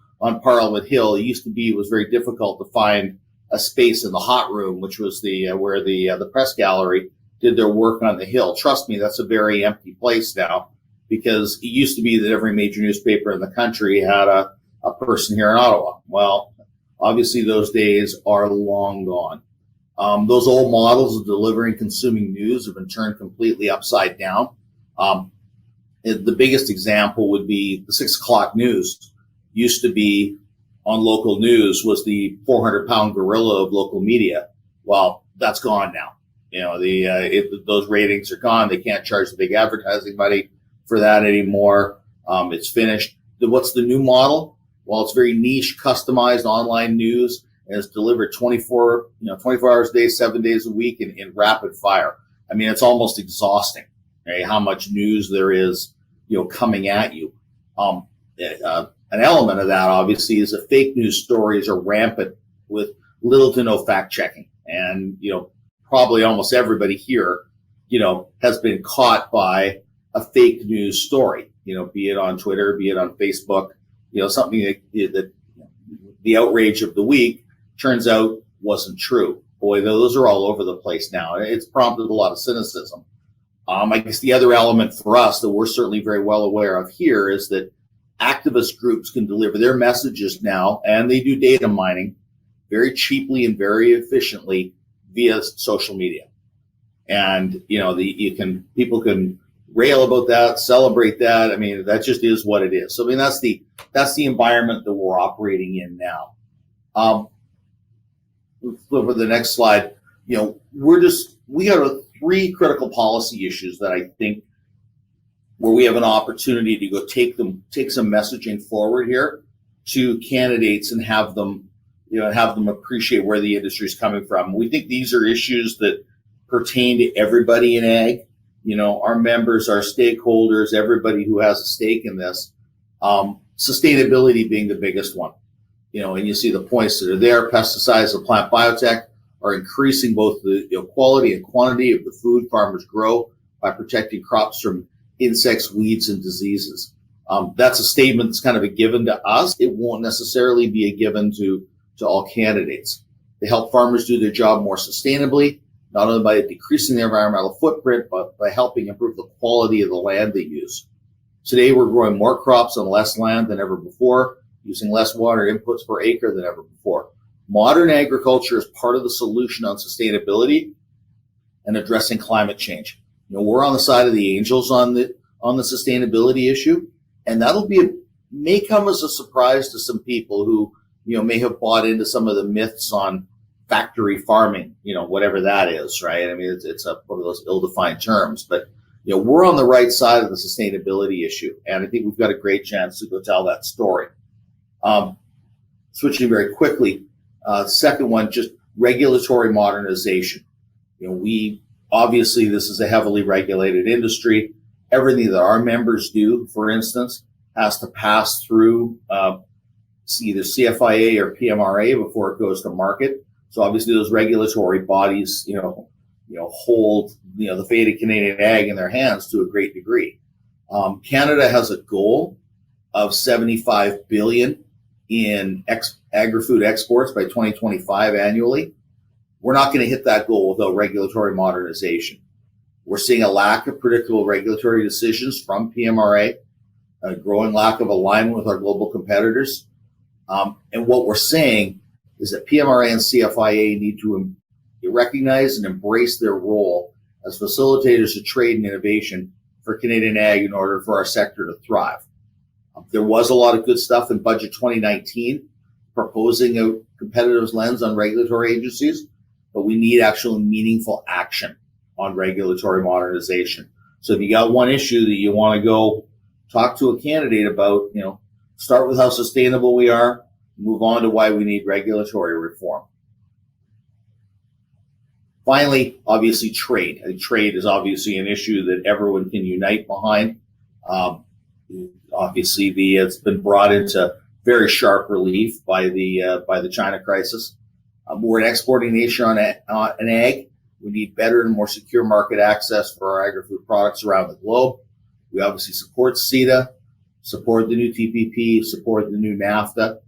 Parliament Hill. It was very difficult to find a space in the hot room, which was where the press gallery did their work on the Hill. Trust me, that's a very empty place now, because it used to be that every major newspaper in the country had a person here in Ottawa. Well, obviously those days are long gone. Those old models of delivering consuming news have been turned completely upside down. The biggest example would be the 6 o'clock news. Used to be on local news was the 400-pound gorilla of local media. Well, that's gone now. Those ratings are gone. They can't charge the big advertising money for that anymore. It's finished. What's the new model? Well, it's very niche, customized online news, and it's delivered 24 hours a day, 7 days a week in rapid fire. I mean, it's almost exhausting, right, how much news there is, coming at you. An element of that, obviously, is that fake news stories are rampant with little to no fact checking. And, probably almost everybody here, has been caught by a fake news story, be it on Twitter, be it on Facebook, something that the outrage of the week turns out wasn't true. Boy, those are all over the place now. It's prompted a lot of cynicism. I guess the other element for us that we're certainly very well aware of here is that activist groups can deliver their messages now, and they do data mining very cheaply and very efficiently via social media. And, people can rail about that, celebrate that. I mean, that just is what it is. So, I mean, that's the environment that we're operating in now. Let's flip to the next slide. We have three critical policy issues that I think where we have an opportunity to go take some messaging forward here to candidates and have them appreciate where the industry is coming from. We think these are issues that pertain to everybody in ag. Our members, our stakeholders, everybody who has a stake in this. Sustainability being the biggest one. And you see the points that are there. Pesticides and plant biotech are increasing both the quality and quantity of the food farmers grow by protecting crops from insects, weeds, and diseases. That's a statement that's kind of a given to us. It won't necessarily be a given to all candidates. They help farmers do their job more sustainably, not only by decreasing their environmental footprint, but by helping improve the quality of the land they use. Today, we're growing more crops on less land than ever before, using less water inputs per acre than ever before. Modern agriculture is part of the solution on sustainability and addressing climate change. We're on the side of the angels on the sustainability issue, and may come as a surprise to some people who may have bought into some of the myths on factory farming, whatever that is, right? I mean, it's one of those ill-defined terms, but we're on the right side of the sustainability issue, and I think we've got a great chance to go tell that story. Switching very quickly, second one, just regulatory modernization. Obviously, this is a heavily regulated industry. Everything that our members do, for instance, has to pass through either CFIA or PMRA before it goes to market. So obviously, those regulatory bodies, hold the fate of Canadian ag in their hands to a great degree. Canada has a goal of $75 billion in agri-food exports by 2025 annually. We're not going to hit that goal without regulatory modernization. We're seeing a lack of predictable regulatory decisions from PMRA, a growing lack of alignment with our global competitors. And what we're saying is that PMRA and CFIA need to recognize and embrace their role as facilitators of trade and innovation for Canadian ag in order for our sector to thrive. There was a lot of good stuff in Budget 2019 proposing a competitive lens on regulatory agencies, but we need actual meaningful action on regulatory modernization. So if you got one issue that you want to go talk to a candidate about, start with how sustainable we are, move on to why we need regulatory reform. Finally, obviously, trade. Trade is obviously an issue that everyone can unite behind. Obviously, it's been brought into very sharp relief by the China crisis. We're an exporting nation on ag. We need better and more secure market access for our agri-food products around the globe. We obviously support CETA, support the new TPP, support the new NAFTA.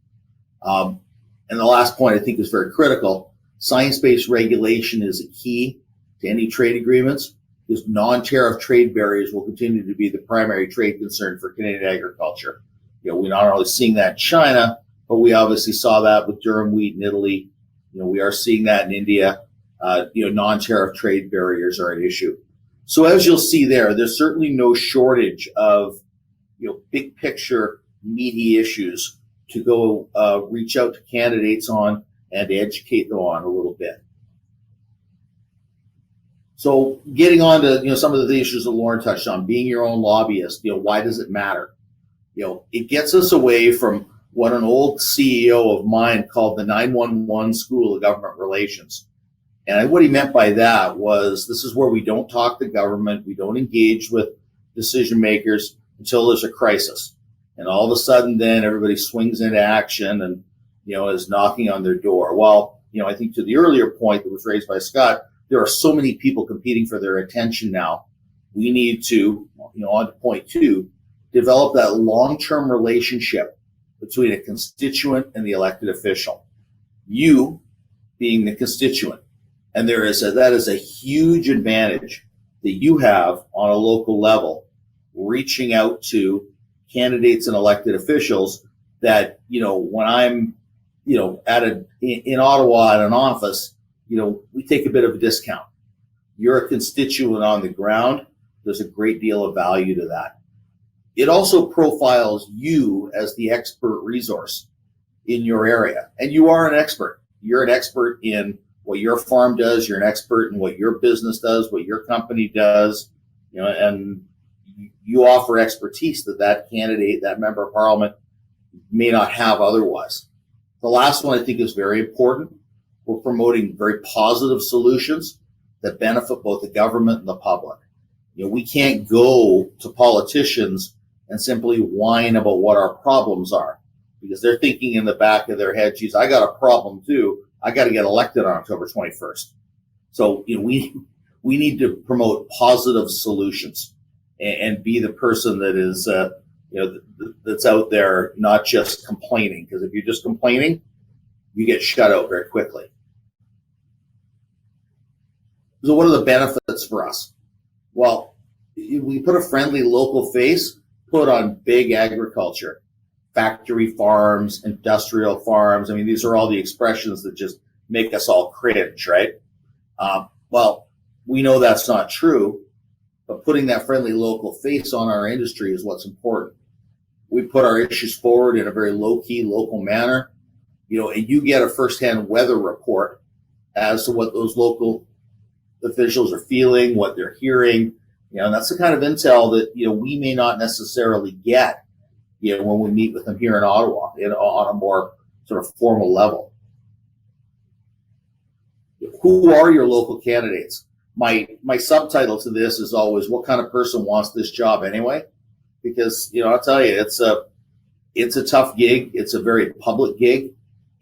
And the last point I think is very critical. Science-based regulation is a key to any trade agreements, because non-tariff trade barriers will continue to be the primary trade concern for Canadian agriculture. We're not only seeing that in China, but we obviously saw that with durum wheat in Italy. We are seeing that in India. Non-tariff trade barriers are an issue. So as you'll see there's certainly no shortage of, big picture meaty issues to go reach out to candidates on and to educate them on a little bit. So getting on to, some of the issues that Lauren touched on, being your own lobbyist, why does it matter? It gets us away from what an old CEO of mine called the 911 School of Government Relations. And what he meant by that was, this is where we don't talk to government, we don't engage with decision makers until there's a crisis. And all of a sudden then everybody swings into action and, is knocking on their door. Well, I think to the earlier point that was raised by Scott, there are so many people competing for their attention now. We need to, on to point two, develop that long-term relationship between a constituent and the elected official. You being the constituent. And that is a huge advantage that you have on a local level, reaching out to candidates and elected officials that, when I'm, in Ottawa at an office, we take a bit of a discount. You're a constituent on the ground. There's a great deal of value to that. It also profiles you as the expert resource. in your area. And you are an expert. You're an expert in what your farm does. You're an expert in what your business does, what your company does, and you offer expertise that candidate, that member of parliament may not have otherwise. The last one I think is very important. We're promoting very positive solutions that benefit both the government and the public. We can't go to politicians and simply whine about what our problems are, because they're thinking in the back of their head, geez, I got a problem too. I got to get elected on October 21st. So we need to promote positive solutions and be the person that is that's out there not just complaining, because if you're just complaining, you get shut out very quickly. So what are the benefits for us? Well, we put a friendly local face, put on big agriculture, factory farms, industrial farms. I mean, these are all the expressions that just make us all cringe, right? Well, we know that's not true, but putting that friendly local face on our industry is what's important. We put our issues forward in a very low-key, local manner, and you get a firsthand weather report as to what those local officials are feeling, what they're hearing, and that's the kind of intel that, we may not necessarily get, when we meet with them here in Ottawa on a more sort of formal level. Who are your local candidates? My subtitle to this is always, what kind of person wants this job anyway? Because, I'll tell you, it's a tough gig. It's a very public gig.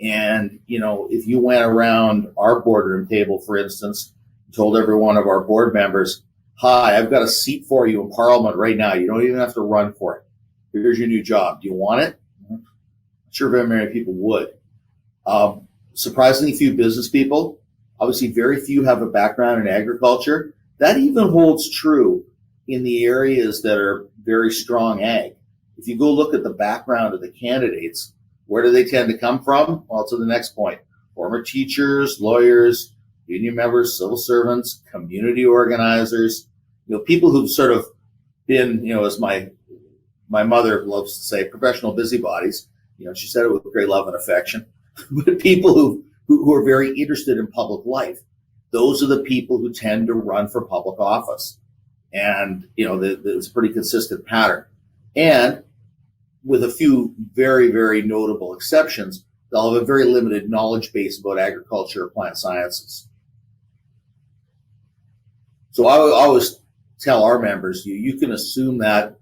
And, if you went around our boardroom table, for instance, told every one of our board members, hi, I've got a seat for you in Parliament right now. You don't even have to run for it. Here's your new job. Do you want it? I'm sure very many people would. Surprisingly few business people. Obviously, very few have a background in agriculture. That even holds true in the areas that are very strong ag. If you go look at the background of the candidates, where do they tend to come from? Well, to the next point. Former teachers, lawyers, union members, civil servants, community organizers, people who've sort of been, as my mother loves to say, professional busybodies. She said it with great love and affection. But people who are very interested in public life, those are the people who tend to run for public office. And, it's a pretty consistent pattern. And with a few very, very notable exceptions, they'll have a very limited knowledge base about agriculture or plant sciences. So I always tell our members, you can assume that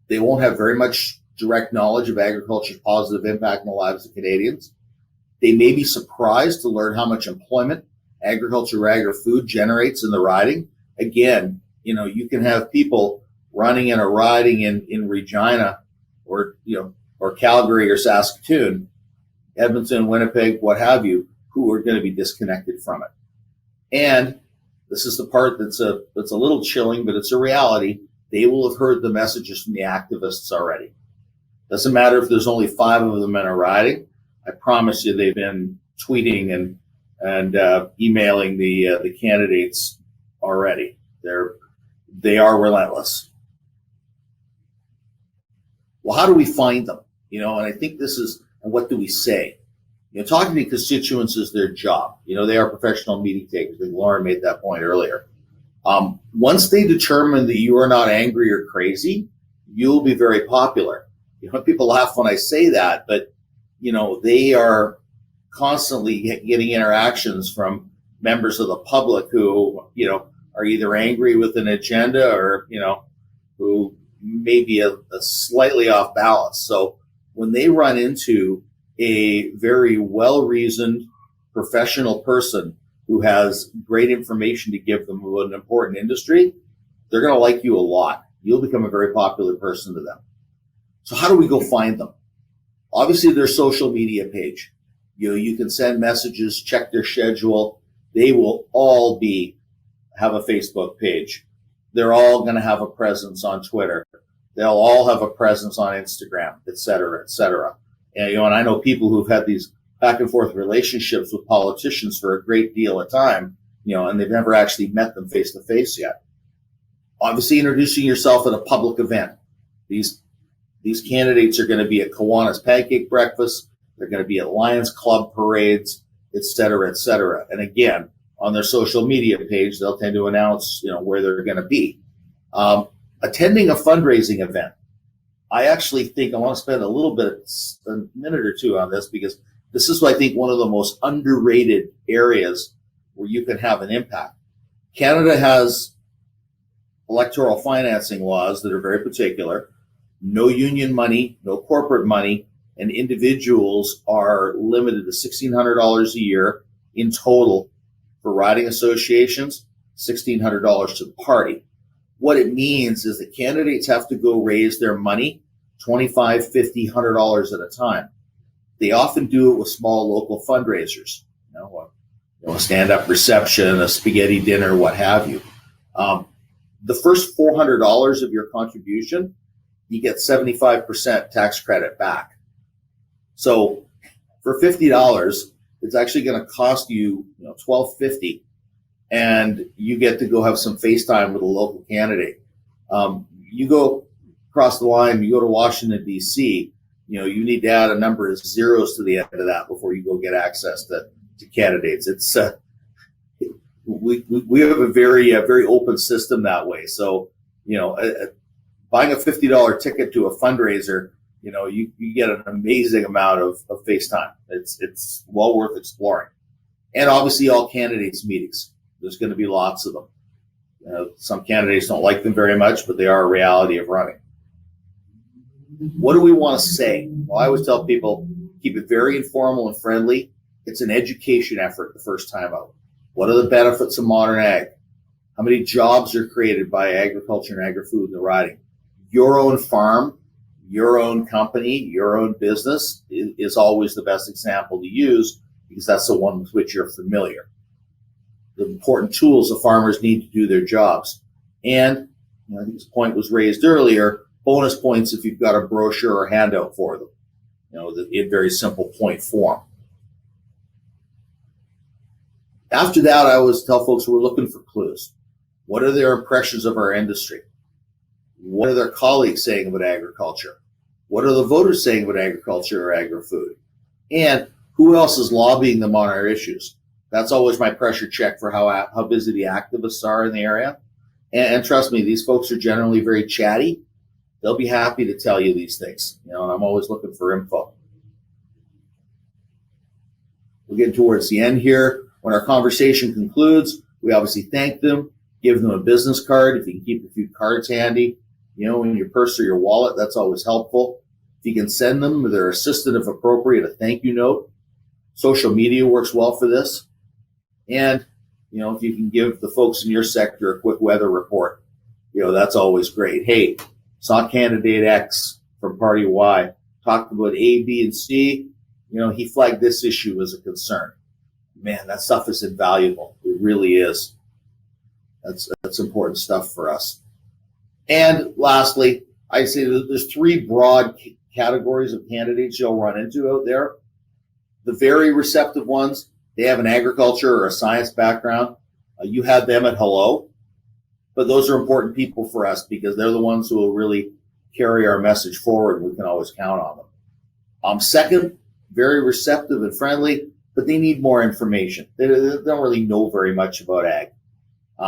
they won't have very much direct knowledge of agriculture's positive impact in the lives of Canadians. They may be surprised to learn how much employment agriculture, ag, or food generates in the riding. Again, you can have people running in a riding in Regina or Calgary or Saskatoon, Edmonton, Winnipeg, what have you, who are going to be disconnected from it. And this is the part that's a little chilling, but it's a reality. They will have heard the messages from the activists already. Doesn't matter if there's only 5 of them in a riding. I promise you, they've been tweeting and emailing the candidates already. They are relentless. Well, how do we find them? And I think this is, and what do we say? Talking to constituents is their job. They are professional meeting takers. I think Lauren made that point earlier. Once they determine that you are not angry or crazy, you'll be very popular. People laugh when I say that, but they are constantly getting interactions from members of the public who are either angry with an agenda or who may be a slightly off balance. So when they run into a very well-reasoned professional person who has great information to give them about an important industry, they're going to like you a lot. You'll become a very popular person to them. So how do we go find them? Obviously, their social media page. You can send messages, check their schedule. They will all have a Facebook page. They're all going to have a presence on Twitter. They'll all have a presence on Instagram, et cetera, et cetera. And I know people who've had these back and forth relationships with politicians for a great deal of time, and they've never actually met them face to face yet. Obviously, introducing yourself at a public event. These candidates are going to be at Kiwanis Pancake Breakfast. They're going to be at Lions Club parades, et cetera, et cetera. And again, on their social media page, they'll tend to announce, where they're going to be. Attending a fundraising event. I actually think I want to spend a minute or two on this, because this is, I think, one of the most underrated areas where you can have an impact. Canada has electoral financing laws that are very particular. No union money, no corporate money, and individuals are limited to $1,600 a year in total for riding associations, $1,600 to the party. What it means is that candidates have to go raise their money $25, $50, $100 at a time. They often do it with small local fundraisers, a stand-up reception, a spaghetti dinner, what have you. The first $400 of your contribution, you get 75% tax credit back. So for $50, it's actually going to cost you, $12.50, and you get to go have some FaceTime with a local candidate. You go across the line, you go to Washington, D.C., you need to add a number of zeros to the end of that before you go get access to candidates. It's we have a very open system that way. So, buying a $50 ticket to a fundraiser, you get an amazing amount of FaceTime. It's well worth exploring. And obviously all candidates meetings. There's going to be lots of them. Some candidates don't like them very much, but they are a reality of running. What do we want to say? Well, I always tell people, keep it very informal and friendly. It's an education effort the first time out. What are the benefits of modern ag? How many jobs are created by agriculture and agri-food in the riding? Your own farm, your own company, your own business is always the best example to use, because that's the one with which you're familiar. The important tools the farmers need to do their jobs. And I think this point was raised earlier, bonus points if you've got a brochure or handout for them, in very simple point form. After that, I always tell folks we're looking for clues. What are their impressions of our industry? What are their colleagues saying about agriculture? What are the voters saying about agriculture or agri-food? And who else is lobbying them on our issues? That's always my pressure check for how busy the activists are in the area. And trust me, these folks are generally very chatty. They'll be happy to tell you these things, and I'm always looking for info. We're getting towards the end here. When our conversation concludes, we obviously thank them, give them a business card. If you can keep a few cards handy, in your purse or your wallet, that's always helpful. If you can send them, their assistant, if appropriate, a thank you note. Social media works well for this. And, if you can give the folks in your sector a quick weather report, that's always great. Hey, saw candidate X from party Y, talked about A, B, and C. He flagged this issue as a concern. Man, that stuff is invaluable. It really is. That's important stuff for us. And lastly, I say that there's three broad categories of candidates you'll run into out there. The very receptive ones, they have an agriculture or a science background. You have them at hello. But those are important people for us, because they're the ones who will really carry our message forward, and we can always count on them. Second, very receptive and friendly, but they need more information. They don't really know very much about ag.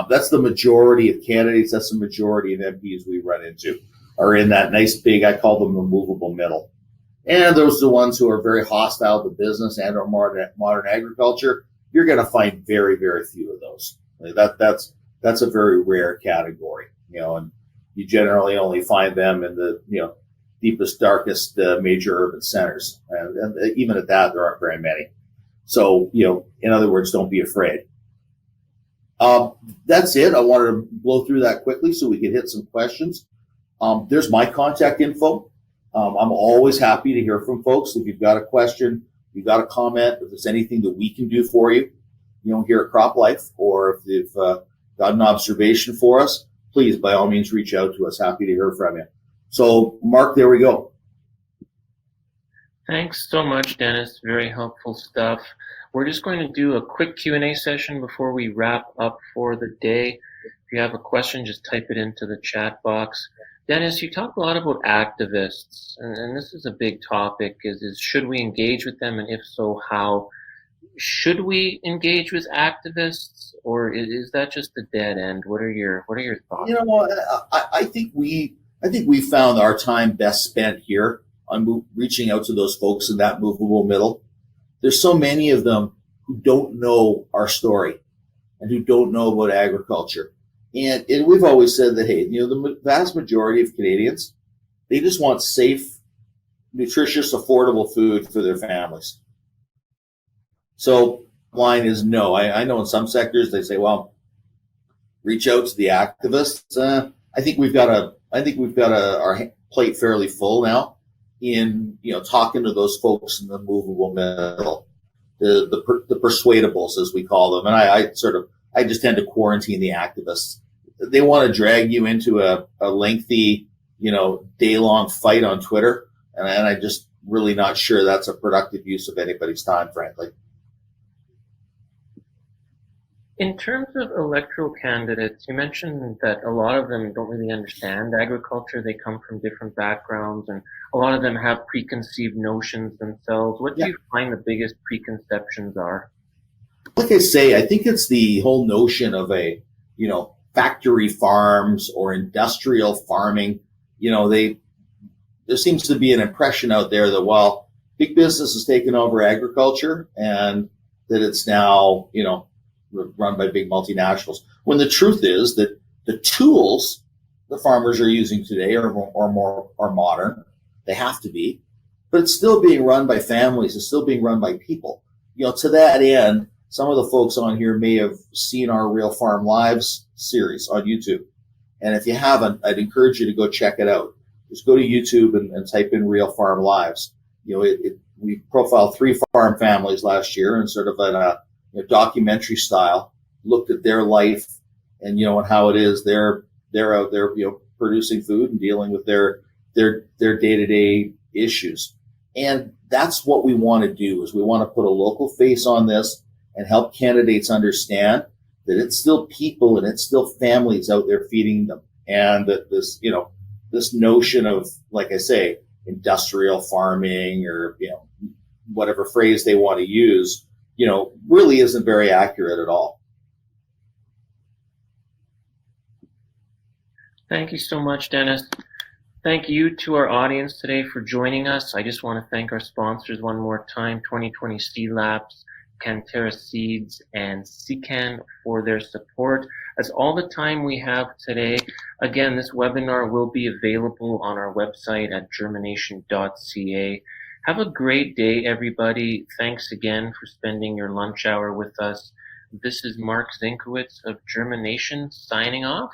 That's the majority of candidates. That's the majority of MPs we run into, are in that nice big, I call them the movable middle. And those are the ones who are very hostile to business and or modern agriculture. You're going to find very, very few of those. That's a very rare category, and you generally only find them in the, deepest, darkest major urban centers. And even at that, there aren't very many. So, in other words, don't be afraid. That's it. I wanted to blow through that quickly so we could hit some questions. There's my contact info. I'm always happy to hear from folks. If you've got a question, you've got a comment, if there's anything that we can do for you, here at Crop Life, or if you've got an observation for us, please, by all means, reach out to us. Happy to hear from you. So, Mark, there we go. Thanks so much, Dennis. Very helpful stuff. We're just going to do a quick Q&A session before we wrap up for the day. If you have a question, just type it into the chat box. Dennis, you talk a lot about activists, and this is a big topic. Is should we engage with them, and if so, how? Should we engage with activists, or is that just a dead end? What are your thoughts? You know, I think we found our time best spent here on reaching out to those folks in that movable middle. There's so many of them who don't know our story and who don't know about agriculture. And we've always said that, hey, the vast majority of Canadians, they just want safe, nutritious, affordable food for their families. So line is no. I know in some sectors they say, well, reach out to the activists. I think we've got our plate fairly full now in talking to those folks in the movable middle, the persuadables as we call them. And I just tend to quarantine the activists. They want to drag you into a lengthy day-long fight on Twitter, and I just really not sure that's a productive use of anybody's time, frankly. In terms of electoral candidates, you mentioned that a lot of them don't really understand agriculture. They come from different backgrounds, and a lot of them have preconceived notions themselves. What do you find the biggest preconceptions are? Like I say, I think it's the whole notion of factory farms or industrial farming. There seems to be an impression out there that while big business has taken over agriculture and that it's now, run by big multinationals, when the truth is that the tools the farmers are using today are modern. They have to be, but it's still being run by families. It's still being run by people. To that end, some of the folks on here may have seen our Real Farm Lives series on YouTube. And if you haven't, I'd encourage you to go check it out. Just go to YouTube and type in Real Farm Lives. We profiled 3 farm families last year and sort of in a documentary style, looked at their life and how it is they're out there producing food and dealing with their day-to-day issues. And that's what we want to do, is we want to put a local face on this and help candidates understand that it's still people and it's still families out there feeding them, and that this notion of, like I say, industrial farming or whatever phrase they want to use really isn't very accurate at all. Thank you so much, Dennis. Thank you to our audience today for joining us. I just want to thank our sponsors one more time, 2020 Seed Labs, Canterra Seeds, and SeCan for their support. That's all the time we have today. Again, this webinar will be available on our website at germination.ca. Have a great day, everybody. Thanks again for spending your lunch hour with us. This is Mark Zinkowitz of Germination signing off.